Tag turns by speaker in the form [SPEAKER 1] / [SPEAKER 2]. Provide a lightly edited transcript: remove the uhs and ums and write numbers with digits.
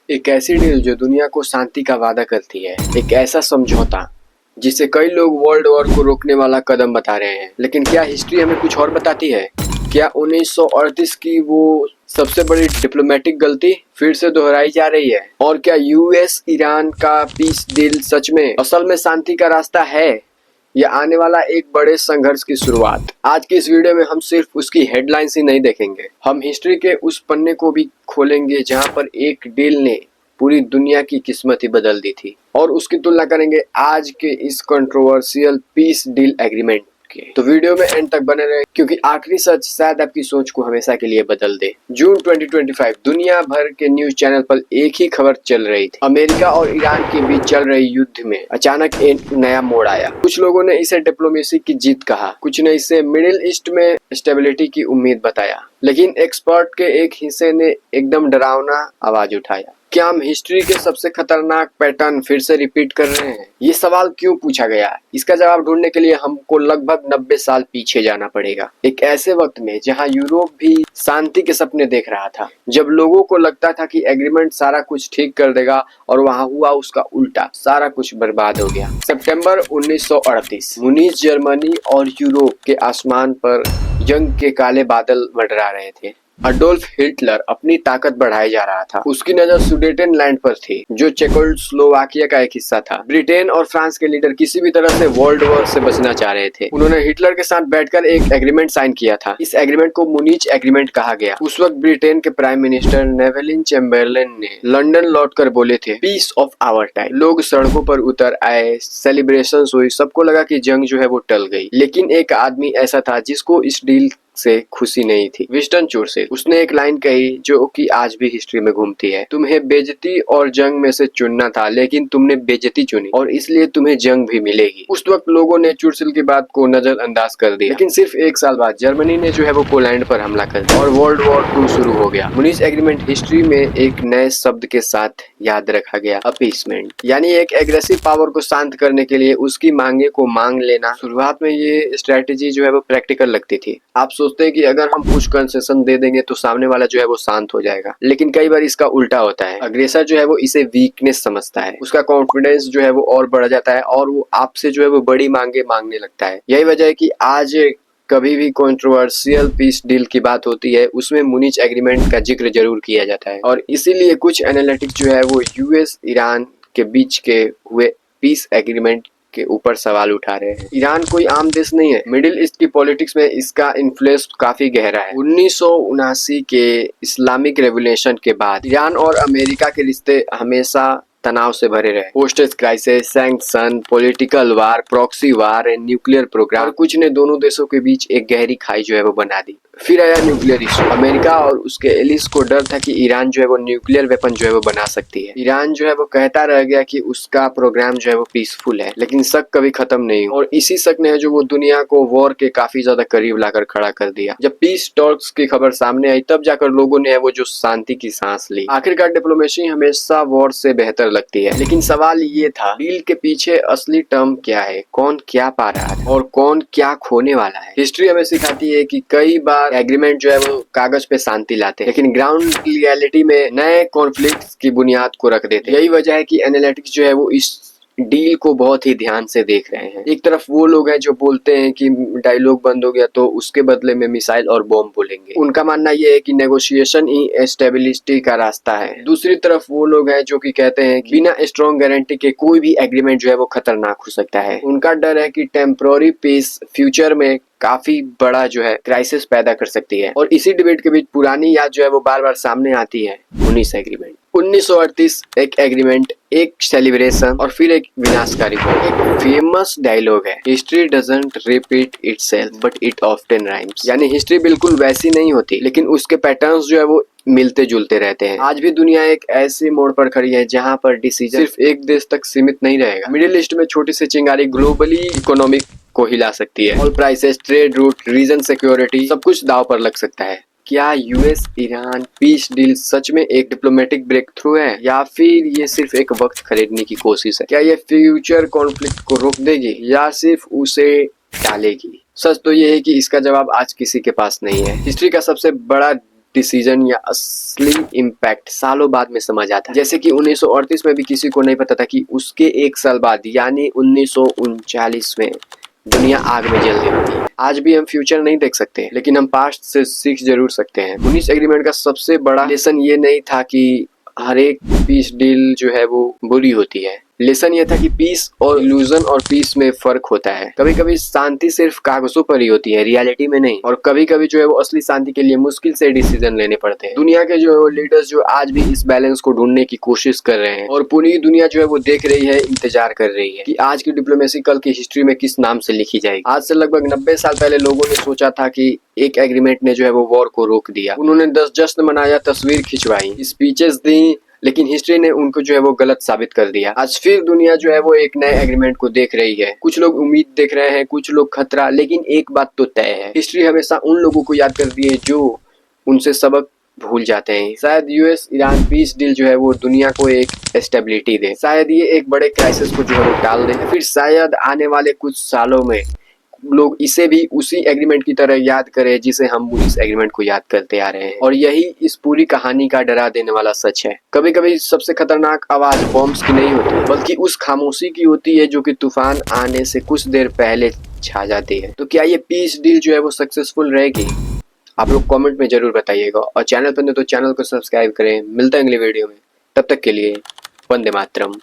[SPEAKER 1] एक ऐसी डील जो दुनिया को शांति का वादा करती है, एक ऐसा समझौता जिसे कई लोग वर्ल्ड वॉर को रोकने वाला कदम बता रहे हैं। लेकिन क्या हिस्ट्री हमें कुछ और बताती है? क्या 1938 की वो सबसे बड़ी डिप्लोमेटिक गलती फिर से दोहराई जा रही है? और क्या यूएस ईरान का पीस डील सच में असल में शांति का रास्ता है या आने वाला एक बड़े संघर्ष की शुरुआत? आज की इस वीडियो में हम सिर्फ उसकी हेडलाइंस ही नहीं देखेंगे, हम हिस्ट्री के उस पन्ने को भी खोलेंगे जहां पर एक डील ने पूरी दुनिया की किस्मत ही बदल दी थी, और उसकी तुलना करेंगे आज के इस कंट्रोवर्शियल पीस डील एग्रीमेंट के। तो वीडियो में एंड तक बने रहे, क्योंकि आखिरी सच शायद आपकी सोच को हमेशा के लिए बदल दे। जून 2025 दुनिया भर के न्यूज चैनल पर एक ही खबर चल रही थी। अमेरिका और ईरान के बीच चल रही युद्ध में अचानक एक नया मोड़ आया। कुछ लोगों ने इसे डिप्लोमेसी की जीत कहा, कुछ ने इसे मिडिल ईस्ट में स्टेबिलिटी की उम्मीद बताया, लेकिन एक्सपर्ट के एक हिस्से ने एकदम डरावना आवाज उठाया। क्या हम हिस्ट्री के सबसे खतरनाक पैटर्न फिर से रिपीट कर रहे हैं? ये सवाल क्यों पूछा गया? इसका जवाब ढूंढने के लिए हमको लगभग 90 साल पीछे जाना पड़ेगा। एक ऐसे वक्त में जहां यूरोप भी शांति के सपने देख रहा था, जब लोगों को लगता था कि एग्रीमेंट सारा कुछ ठीक कर देगा, और वहां हुआ उसका उल्टा, सारा कुछ बर्बाद हो गया। सितंबर 1938 मुनीच जर्मनी और यूरोप के आसमान पर जंग के काले बादल मंडरा रहे थे। अडोल्फ हिटलर अपनी ताकत बढ़ाए जा रहा था। उसकी नजर सुडेटेनलैंड पर थी, जो चेकोस्लोवाकिया का एक हिस्सा था। ब्रिटेन और फ्रांस के लीडर किसी भी तरह से वर्ल्ड वॉर से बचना चाह रहे थे। उन्होंने हिटलर के साथ बैठकर एक एग्रीमेंट साइन किया था। इस एग्रीमेंट को मुनीच एग्रीमेंट कहा गया। उस वक्त ब्रिटेन के प्राइम मिनिस्टर नेविल चैम्बरलेन ने लंदन लौटकर बोले थे, पीस ऑफ आवर टाइम। लोग सड़कों पर उतर आए, सेलिब्रेशंस हुई, सबको लगा कि जंग जो है वो टल गई। लेकिन एक आदमी ऐसा था जिसको इस डील से खुशी नहीं थी, विंस्टन चर्चिल। उसने एक लाइन कही जो कि आज भी हिस्ट्री में घूमती है, तुम्हें बेइज्जती और जंग में से चुनना था, लेकिन तुमने बेइज्जती चुनी और इसलिए तुम्हें जंग भी मिलेगी। उस वक्त लोगों ने चर्चिल की बात को नजरअंदाज कर दिया, लेकिन सिर्फ एक साल बाद जर्मनी ने जो है वो पोलैंड पर हमला कर दिया और वर्ल्ड वॉर 2 शुरू हो गया। मुनीच एग्रीमेंट हिस्ट्री में एक नए शब्द के साथ याद रखा गया, अपीसमेंट, यानी एक एग्रेसिव पावर को शांत करने के लिए उसकी मांगे को मांग लेना। शुरुआत में ये स्ट्रेटेजी जो है वो प्रैक्टिकल लगती थी। आप सोचते हैं कि अगर हम कुछ कंसेशन दे देंगे तो सामने वाला जो है वो शांत हो जाएगा, लेकिन कई बार इसका उल्टा होता है। अग्रेसर जो है वो इसे वीकनेस समझता है, उसका कॉन्फिडेंस जो है वो और बढ़ जाता है और वो आपसे जो है वो बड़ी मांगे मांगने लगता है। यही वजह है कि आज कभी भी कंट्रोवर्शियल पीस डील की बात होती है, उसमें मुनीच एग्रीमेंट का जिक्र जरूर किया जाता है। और इसीलिए कुछ एनालिटिक्स जो है वो यूएस ईरान के बीच के हुए पीस एग्रीमेंट के ऊपर सवाल उठा रहे हैं। ईरान कोई आम देश नहीं है। मिडिल ईस्ट की पॉलिटिक्स में इसका इन्फ्लुएंस काफी गहरा है। 1979 के इस्लामिक रेवोल्यूशन के बाद ईरान और अमेरिका के रिश्ते हमेशा तनाव से भरे रहे। Hostage crisis, sanction, political war, proxy war and nuclear programme, कुछ ने दोनों देशों के बीच एक गहरी खाई जो है वो बना दी। फिर आया न्यूक्लियर इशू। अमेरिका और उसके एलिस को डर था कि ईरान जो है वो न्यूक्लियर वेपन जो है वो बना सकती है। ईरान जो है वो कहता रह गया कि उसका प्रोग्राम जो है वो पीसफुल है, लेकिन शक कभी खत्म नहीं हुआ। और इसी शक ने जो वो दुनिया को वॉर के काफी ज्यादा करीब लाकर खड़ा कर दिया। जब पीस टॉक्स की खबर सामने आई, तब जाकर लोगों ने वो जो शांति की सांस ली। आखिरकार डिप्लोमेसी हमेशा वॉर से बेहतर लगती है, लेकिन सवाल ये था, डील के पीछे असली टर्म क्या है? कौन क्या पा रहा है और कौन क्या खोने वाला है? हिस्ट्री हमें सिखाती है कि कई बार एग्रीमेंट जो है वो कागज पे शांति लाते हैं, लेकिन ग्राउंड रियलिटी में नए कॉन्फ्लिक्ट्स की बुनियाद को रख देते हैं। यही वजह है कि एनालिटिक्स जो है वो इस डील को बहुत ही ध्यान से देख रहे हैं। एक तरफ वो लोग हैं जो बोलते हैं कि डायलॉग बंद हो गया तो उसके बदले में मिसाइल और बॉम्ब बोलेंगे। उनका मानना ये है कि नेगोशिएशन ही स्टेबिलिटी का रास्ता है। दूसरी तरफ वो लोग हैं जो कि कहते हैं कि बिना स्ट्रॉन्ग गारंटी के कोई भी एग्रीमेंट जो है वो खतरनाक हो सकता है। उनका डर है कि टेम्पोररी पीस फ्यूचर में काफी बड़ा जो है क्राइसिस पैदा कर सकती है। और इसी डिबेट के बीच पुरानी याद जो है वो बार बार सामने आती है, मुनीच एग्रीमेंट। 1938 एक एग्रीमेंट, एक सेलिब्रेशन और फिर एक विनाशकारी वॉर। एक फेमस डायलॉग है, history doesn't repeat itself but it often rhymes, यानी हिस्ट्री बिल्कुल वैसी नहीं होती, लेकिन उसके पैटर्न्स जो है वो मिलते जुलते रहते हैं। आज भी दुनिया एक ऐसे मोड़ पर खड़ी है जहां पर डिसीजन सिर्फ एक देश तक सीमित नहीं रहेगा। मिडिल ईस्ट में छोटी सी चिंगारी ग्लोबली इकोनॉमिक को हिला सकती है। Oil prices, trade route, region security, सब कुछ दांव पर लग सकता है। क्या यूएस ईरान पीस डील सच में एक डिप्लोमेटिक ब्रेक थ्रू है, या फिर ये सिर्फ एक वक्त खरीदने की कोशिश है? क्या ये फ्यूचर कॉन्फ्लिक्ट को रोक देगी या सिर्फ उसे टालेगी? सच तो ये है कि इसका जवाब आज किसी के पास नहीं है। हिस्ट्री का सबसे बड़ा डिसीजन या असली इम्पैक्ट सालों बाद में समझ आता है। जैसे कि 1938 में भी किसी को नहीं पता था कि उसके 1 साल बाद यानी 1939 में दुनिया आग में जल रही होगी। आज भी हम फ्यूचर नहीं देख सकते, लेकिन हम पास्ट से सीख जरूर सकते हैं। 19 एग्रीमेंट का सबसे बड़ा लेसन ये नहीं था कि हर एक पीस डील जो है वो बुरी होती है। लेसन ये था कि पीस और इल्यूजन और पीस में फर्क होता है। कभी कभी शांति सिर्फ कागजों पर ही होती है, रियलिटी में नहीं। और कभी कभी जो है वो असली शांति के लिए मुश्किल से डिसीजन लेने पड़ते हैं। दुनिया के जो लीडर्स जो आज भी इस बैलेंस को ढूंढने की कोशिश कर रहे हैं, और पूरी दुनिया जो है वो देख रही है, इंतजार कर रही है कि आज की डिप्लोमेसी कल की हिस्ट्री में किस नाम से लिखी जाएगी। आज से लगभग 90 साल पहले लोगों ने सोचा था कि एक एग्रीमेंट ने जो है वो वॉर को रोक दिया। उन्होंने 10 जश्न मनाया, तस्वीर खिंचवाई, स्पीचेस दी, लेकिन हिस्ट्री ने उनको जो है वो गलत साबित कर दिया। आज फिर दुनिया जो है वो एक नए एग्रीमेंट को देख रही है। कुछ लोग उम्मीद देख रहे हैं, कुछ लोग खतरा, लेकिन एक बात तो तय है, हिस्ट्री हमेशा उन लोगों को याद करती है जो उनसे सबक भूल जाते हैं। शायद यूएस ईरान पीस डील जो है वो दुनिया को एक स्टेबिलिटी दे, शायद ये एक बड़े क्राइसिस को जो है वो टाल दे, फिर शायद आने वाले कुछ सालों में लोग इसे भी उसी एग्रीमेंट की तरह याद करें जिसे हम इस एग्रीमेंट को याद करते आ रहे हैं। और यही इस पूरी कहानी का डरा देने वाला सच है। कभी कभी सबसे खतरनाक आवाज बॉम्ब्स की नहीं होती, बल्कि उस खामोशी की होती है जो कि तूफान आने से कुछ देर पहले छा जाती है। तो क्या ये पीस डील जो है वो सक्सेसफुल रहेगी? आप लोग कमेंट में जरूर बताइएगा, और चैनल पर नहीं तो चैनल को सब्सक्राइब करें। मिलते हैं अगली वीडियो में, तब तक के लिए वंदे मातरम।